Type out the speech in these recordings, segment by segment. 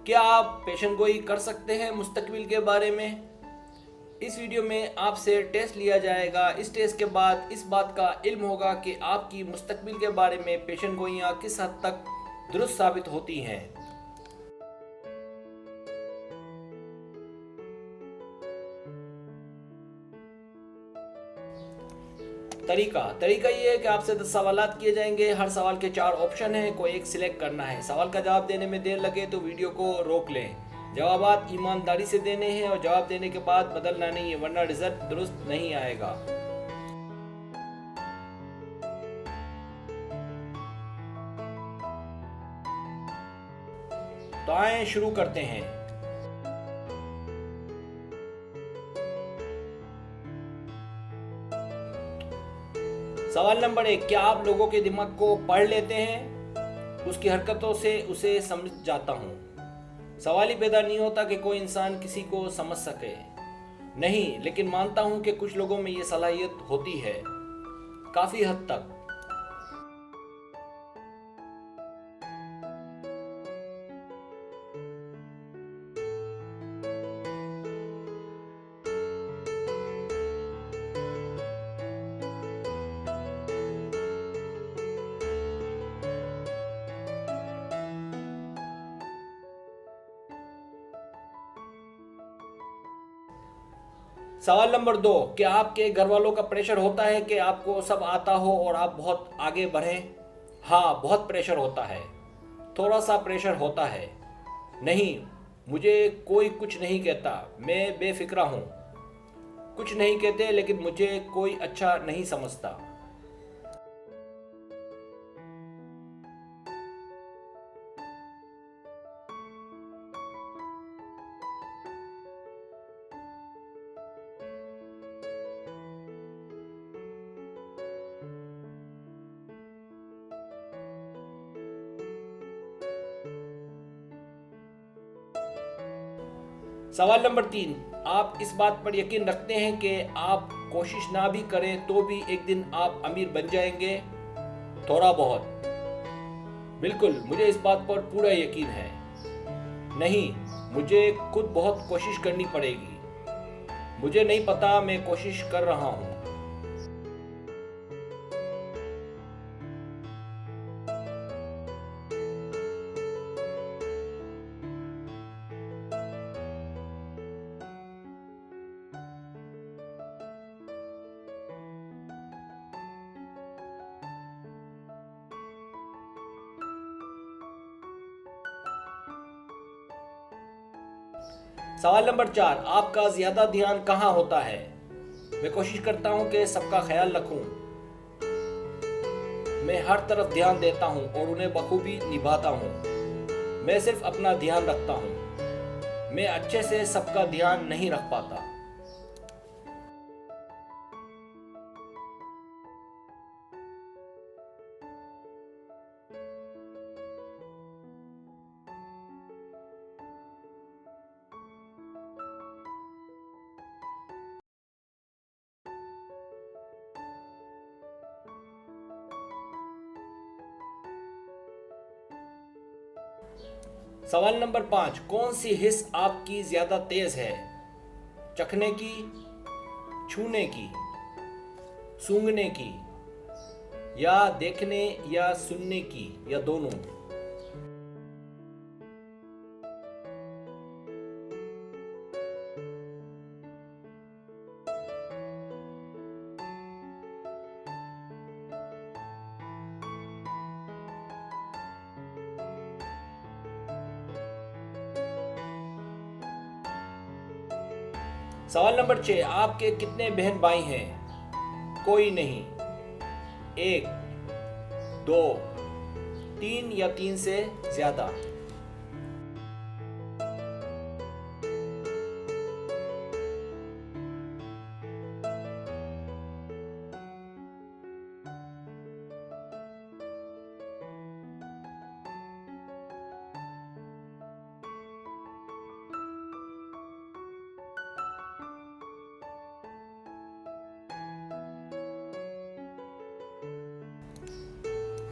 क्या आप पेशन गोई कर सकते हैं मुस्तकबिल के बारे में? इस वीडियो में आपसे टेस्ट लिया जाएगा। इस टेस्ट के बाद इस बात का इल्म होगा कि आपकी मुस्तकबिल के बारे में पेशन गोइयाँ किस हद तक दुरुस्त साबित होती हैं। तरीका ये है कि आपसे 10 सवालात किए जाएंगे। हर सवाल के 4 ऑप्शन हैं, कोई एक सिलेक्ट करना है। सवाल का जवाब देने में देर लगे तो वीडियो को रोक लें। जवाबात ईमानदारी से देने हैं और जवाब देने के बाद बदलना नहीं है, वरना रिजल्ट दुरुस्त नहीं आएगा। तो आए शुरू करते हैं। सवाल नंबर 1, क्या आप लोगों के दिमाग को पढ़ लेते हैं? उसकी हरकतों से उसे समझ जाता हूँ। सवाल ही पैदा नहीं होता कि कोई इंसान किसी को समझ सके। नहीं, लेकिन मानता हूँ कि कुछ लोगों में ये सलाहियत होती है, काफी हद तक। सवाल नंबर 2, क्या आपके घर वालों का प्रेशर होता है कि आपको सब आता हो और आप बहुत आगे बढ़ें? हाँ, बहुत प्रेशर होता है। थोड़ा सा प्रेशर होता है। नहीं, मुझे कोई कुछ नहीं कहता, मैं बेफिक्रा हूँ। कुछ नहीं कहते, लेकिन मुझे कोई अच्छा नहीं समझता। सवाल नंबर 3, आप इस बात पर यकीन रखते हैं कि आप कोशिश ना भी करें तो भी एक दिन आप अमीर बन जाएंगे? थोड़ा बहुत। बिल्कुल, मुझे इस बात पर पूरा यकीन है। नहीं, मुझे खुद बहुत कोशिश करनी पड़ेगी। मुझे नहीं पता, मैं कोशिश कर रहा हूँ। सवाल नंबर 4, आपका ज्यादा ध्यान कहाँ होता है? मैं कोशिश करता हूँ कि सबका ख्याल रखूं। मैं हर तरफ ध्यान देता हूँ और उन्हें बखूबी निभाता हूँ। मैं सिर्फ अपना ध्यान रखता हूँ। मैं अच्छे से सबका ध्यान नहीं रख पाता। सवाल नंबर 5, कौन सी हिस्स आपकी ज्यादा तेज है? चखने की, छूने की, सूंघने की, या देखने या सुनने की, या दोनों? सवाल नंबर 6, आपके कितने बहन भाई हैं? कोई नहीं। 1, 2, 3 या 3 से ज्यादा?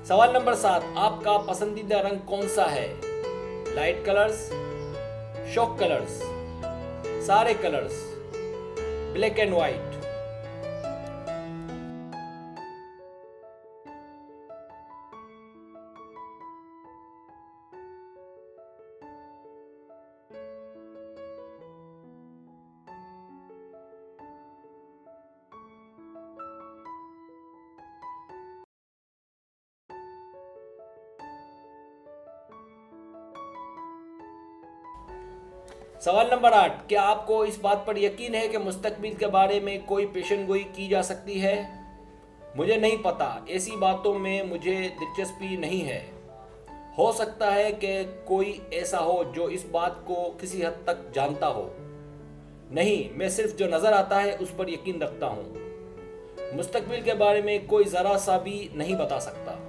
सवाल नंबर 7, आपका पसंदीदा रंग कौन सा है? लाइट कलर्स, शॉक कलर्स, सारे कलर्स, ब्लैक एंड व्हाइट। सवाल नंबर 8, क्या आपको इस बात पर यकीन है कि मुस्तकबिल के बारे में कोई पेशन गोई की जा सकती है? मुझे नहीं पता, ऐसी बातों में मुझे दिलचस्पी नहीं है। हो सकता है कि कोई ऐसा हो जो इस बात को किसी हद तक जानता हो। नहीं, मैं सिर्फ जो नज़र आता है उस पर यकीन रखता हूँ। मुस्तकबिल के बारे में कोई ज़रा सा भी नहीं बता सकता।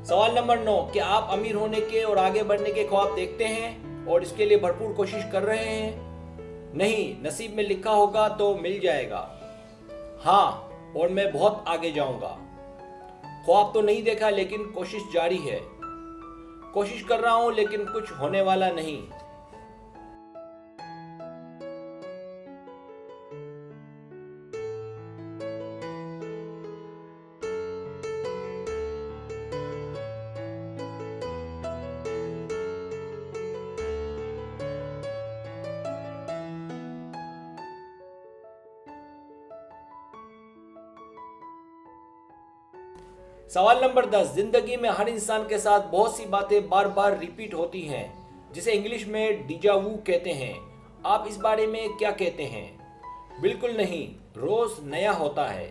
सवाल नंबर 9, क्या आप अमीर होने के और आगे बढ़ने के ख्वाब देखते हैं और इसके लिए भरपूर कोशिश कर रहे हैं? नहीं, नसीब में लिखा होगा तो मिल जाएगा। हाँ, और मैं बहुत आगे जाऊंगा। ख्वाब तो नहीं देखा लेकिन कोशिश जारी है। कोशिश कर रहा हूं लेकिन कुछ होने वाला नहीं। सवाल नंबर 10, जिंदगी में हर इंसान के साथ बहुत सी बातें बार बार रिपीट होती हैं, जिसे इंग्लिश में डिजावू कहते हैं। आप इस बारे में क्या कहते हैं? बिल्कुल नहीं, रोज नया होता है।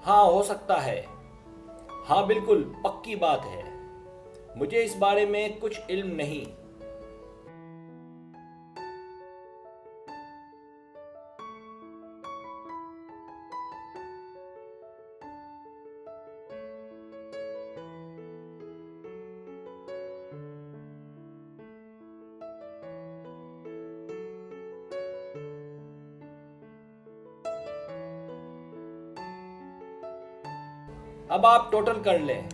हाँ, हो सकता है। हाँ, बिल्कुल पक्की बात है। मुझे इस बारे में कुछ इल्म नहीं। अब आप टोटल कर लें।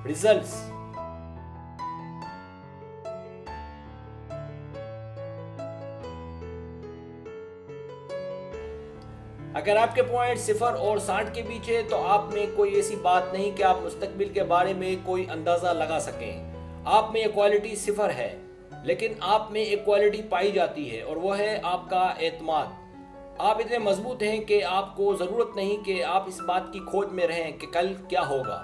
रिजल्ट्स। अगर आपके पॉइंट 0 और 60 के बीच है तो आप में कोई ऐसी बात नहीं कि आप मुस्तकबिल के बारे में कोई अंदाजा लगा सकें। आप में ये क्वालिटी 0 है, लेकिन आप में एक क्वालिटी पाई जाती है और वह है आपका एतमाद। आप इतने मजबूत हैं कि आपको ज़रूरत नहीं कि आप इस बात की खोज में रहें कि कल क्या होगा।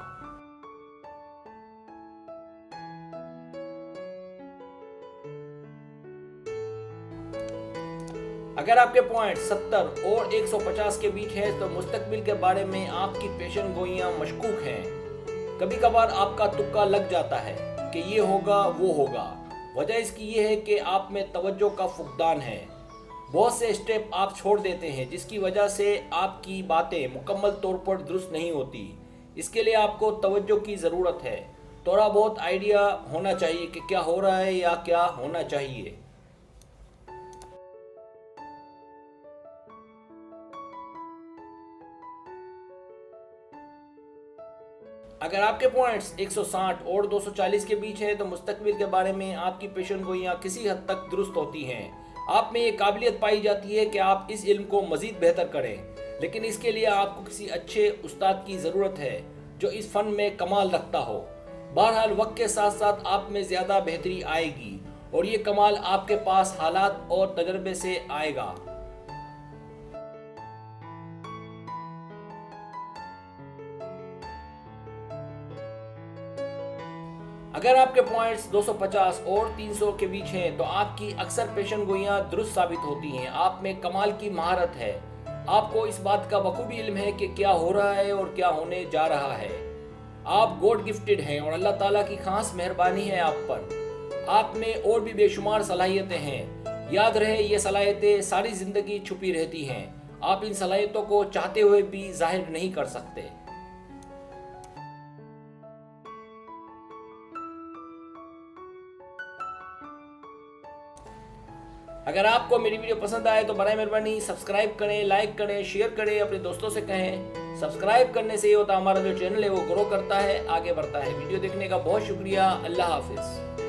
अगर आपके पॉइंट 70 और 150 के बीच है तो मुस्तकबिल के बारे में आपकी पेशन गोइयां मशकूक हैं। कभी कभार आपका तुक्का लग जाता है कि ये होगा वो होगा। वजह इसकी ये है कि आप में तवज्जो का फुकदान है। बहुत से स्टेप आप छोड़ देते हैं जिसकी वजह से आपकी बातें मुकम्मल तौर पर दुरुस्त नहीं होती। इसके लिए आपको तवज्जो की ज़रूरत है। थोड़ा बहुत आइडिया होना चाहिए कि क्या हो रहा है या क्या होना चाहिए। अगर आपके पॉइंट्स 160 और 240 के बीच हैं तो मुस्तकबिल के बारे में आपकी पेशन गोइयां किसी हद तक दुरुस्त होती हैं। आप में ये काबिलियत पाई जाती है कि आप इस इल्म को मज़ीद बेहतर करें, लेकिन इसके लिए आपको किसी अच्छे उस्ताद की ज़रूरत है जो इस फ़न में कमाल रखता हो। बहरहाल वक्त के साथ साथ आप में ज़्यादा बेहतरी आएगी और ये कमाल आपके पास हालात और तजर्बे से आएगा। अगर आपके पॉइंट्स 250 और 300 के बीच हैं तो आपकी अक्सर पेशन गोइयां दुरुस्त साबित होती हैं। आप में कमाल की महारत है। आपको इस बात का बखूबी इल्म है कि क्या हो रहा है और क्या होने जा रहा है। आप गॉड गिफ्टेड हैं और अल्लाह ताला की खास मेहरबानी है आप पर। आप में और भी बेशुमार सलाहियतें हैं। याद रहे ये सलाहियतें सारी ज़िंदगी छुपी रहती हैं। आप इन सलाहियतों को चाहते हुए भी जाहिर नहीं कर सकते। अगर आपको मेरी वीडियो पसंद आए तो बराए मेहरबानी सब्सक्राइब करें, लाइक करें, शेयर करें, अपने दोस्तों से कहें। सब्सक्राइब करने से ये होता है हमारा जो चैनल है वो ग्रो करता है, आगे बढ़ता है। वीडियो देखने का बहुत शुक्रिया। अल्लाह हाफिज़।